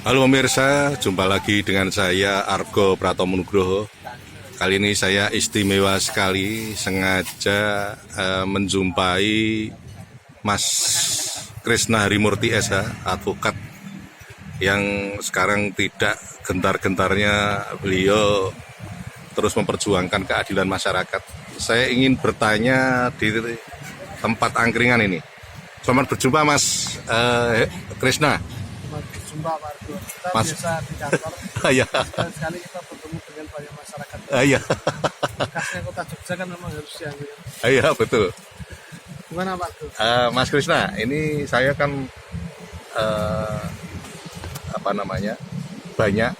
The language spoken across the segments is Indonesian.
Halo pemirsa, jumpa lagi dengan saya Argo Pratomo Nugroho. Kali ini saya istimewa sekali, sengaja menjumpai Mas Krisna Harimurti SH, advokat yang sekarang tidak gentar-gentarnya beliau terus memperjuangkan keadilan masyarakat. Saya ingin bertanya di tempat angkringan ini. Selamat berjumpa Mas Krisna. Berjumpa Pak Argo. Kita Mas. biasa di kantor. Iya. Sekali kita bertemu dengan banyak masyarakat. Iya. Khasnya kota Jogja kan memang harus diambil. Iya betul. Gimana Pak Argo? Mas Krisna, ini saya kan banyak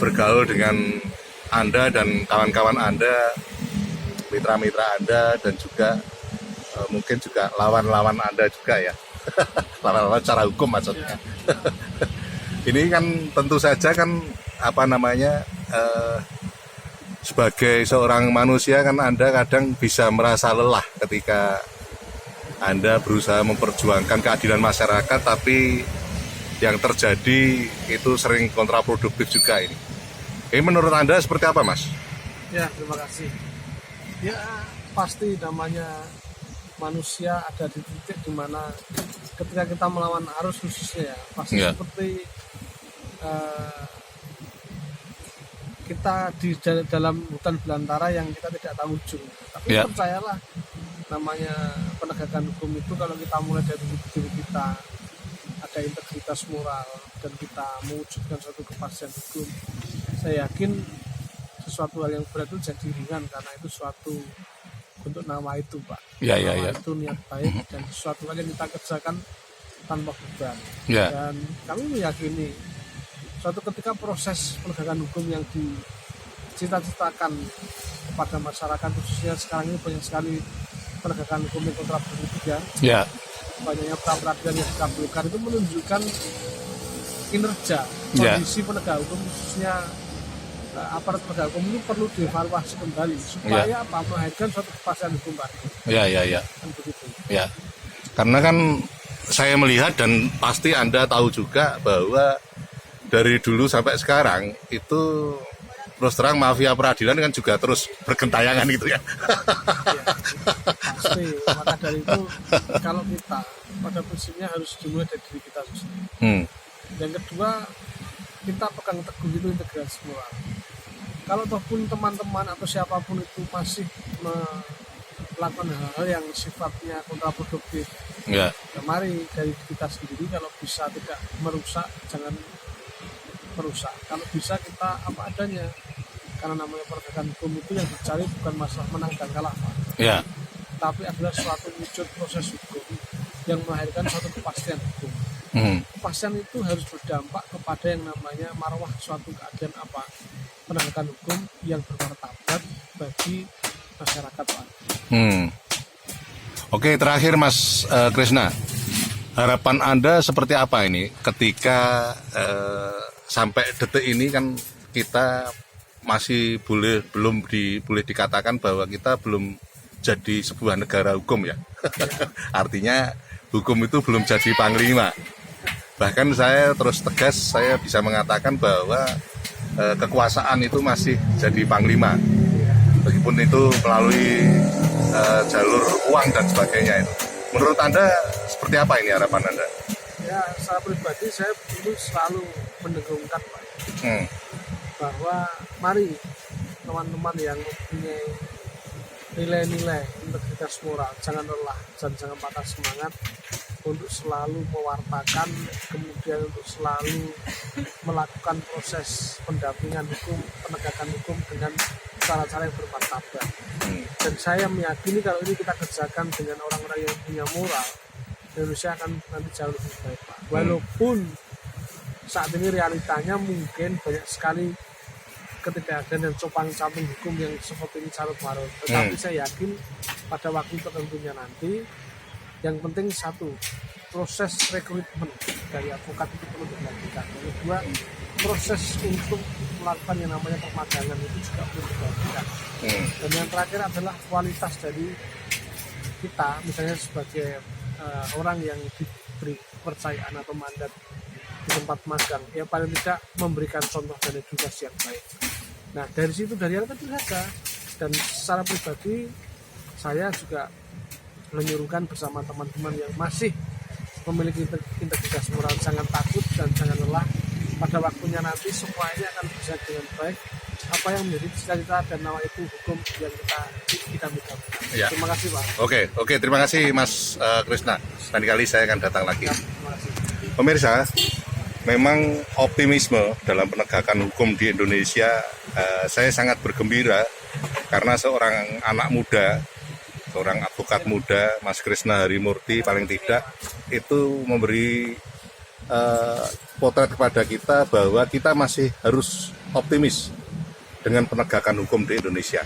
bergaul dengan Anda dan kawan-kawan Anda, mitra-mitra Anda, dan juga mungkin juga lawan-lawan Anda juga ya. Lawan-lawan secara hukum maksudnya. Ini kan tentu saja kan sebagai seorang manusia kan Anda kadang bisa merasa lelah ketika Anda berusaha memperjuangkan keadilan masyarakat, tapi yang terjadi itu sering kontraproduktif juga ini. Ini menurut Anda seperti apa, Mas? Ya, terima kasih. Ya, pasti namanya manusia ada di titik di mana ketika kita melawan arus khususnya ya, pasti seperti kita di dalam hutan belantara yang kita tidak tahu ujung. Tapi percayalah, namanya penegakan hukum itu kalau kita mulai dari diri kita, ada integritas moral, dan kita mewujudkan suatu kepastian hukum, saya yakin sesuatu hal yang berat itu jadi ringan karena itu suatu bentuk nama itu, Pak. Nama itu niat baik dan sesuatu hal yang kita kerjakan tanpa beban. Dan kami meyakini suatu ketika proses penegakan hukum yang dicita-citakan kepada masyarakat, khususnya sekarang ini banyak sekali penegakan hukum yang kontraproduktif ya. Banyaknya pra-peradilan yang dikabulkan itu menunjukkan kinerja kondisi penegak hukum, khususnya aparat penegak hukum ini perlu dievaluasi kembali supaya melahirkan suatu kepastian hukum baru. Kan begitu. Ya. Karena kan saya melihat dan pasti Anda tahu juga bahwa dari dulu sampai sekarang itu terus terang mafia peradilan kan juga terus bergentayangan gitu ya. Pasti. Maka dari itu kalau kita pada prinsipnya harus dimulai dari diri kita sendiri. Yang kedua, kita pegang teguh itu integritas moral. Kalau ataupun teman-teman atau siapapun itu masih melakukan hal-hal yang sifatnya kontraproduktif, mari dari kita sendiri, kalau bisa tidak merusak, jangan merusak. Kalau bisa kita apa adanya, karena namanya penegakan hukum itu yang dicari bukan masalah menang dan kalah, Pak. Tapi adalah suatu wujud proses hukum yang melahirkan suatu kepastian hukum. Kepastian itu harus berdampak kepada yang namanya marwah suatu keadilan penegakan hukum yang bermartabat bagi masyarakat, Pak. Oke, terakhir Mas Krisna, harapan Anda seperti apa ini ketika sampai detik ini kan kita masih belum boleh dikatakan bahwa kita belum jadi sebuah negara hukum ya. Artinya hukum itu belum jadi panglima. Bahkan saya terus tegas, saya bisa mengatakan bahwa kekuasaan itu masih jadi panglima. Meskipun itu melalui jalur uang dan sebagainya itu. Menurut Anda seperti apa ini harapan Anda? Ya, secara pribadi saya dulu selalu mendengungkan, Pak. Bahwa mari teman-teman yang mempunyai nilai-nilai integritas moral, jangan lelah dan jangan patah semangat untuk selalu mewartakan, kemudian untuk selalu melakukan proses pendampingan hukum, penegakan hukum dengan cara-cara yang bermartabat. Dan saya meyakini kalau ini kita kerjakan dengan orang-orang yang punya moral, Indonesia akan nanti jauh lebih baik, Pak. Walaupun saat ini realitanya mungkin banyak sekali ketidakadilan dan copang-camping hukum yang seperti ini carut marut. Tetapi saya yakin pada waktu tertentunya nanti, yang penting satu, proses rekrutmen dari advokat itu perlu dilakukan. Yang kedua, proses untuk melakukan yang namanya pemagangan itu juga perlu dilakukan. Dan yang terakhir adalah kualitas dari kita, misalnya sebagai orang yang diberi kepercayaan atau mandat di tempat magang, ya paling tidak memberikan contoh dan edukasi yang baik. Nah dari situ, dari yang kecil saja, dan secara pribadi saya juga menyuruhkan bersama teman-teman yang masih memiliki integritas moral, jangan takut dan jangan lelah. Pada waktunya nanti semuanya akan bisa dengan baik. Apa yang menjadi cita-cita dan nama itu hukum yang kita minta. Ya. Terima kasih Pak. Oke, terima kasih Mas Krisna. Lain kali saya akan datang lagi. Ya, terima kasih. Pemirsa, memang optimisme dalam penegakan hukum di Indonesia, saya sangat bergembira karena seorang anak muda, seorang advokat muda, Mas Krisna Harimurti paling tidak, itu memberi potret kepada kita bahwa kita masih harus optimis dengan penegakan hukum di Indonesia.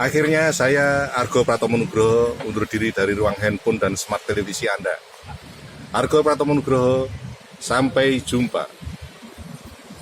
Akhirnya saya Argo Pratomo Nugroho undur diri dari ruang handphone dan smart televisi Anda. Argo Pratomo Nugroho, sampai jumpa.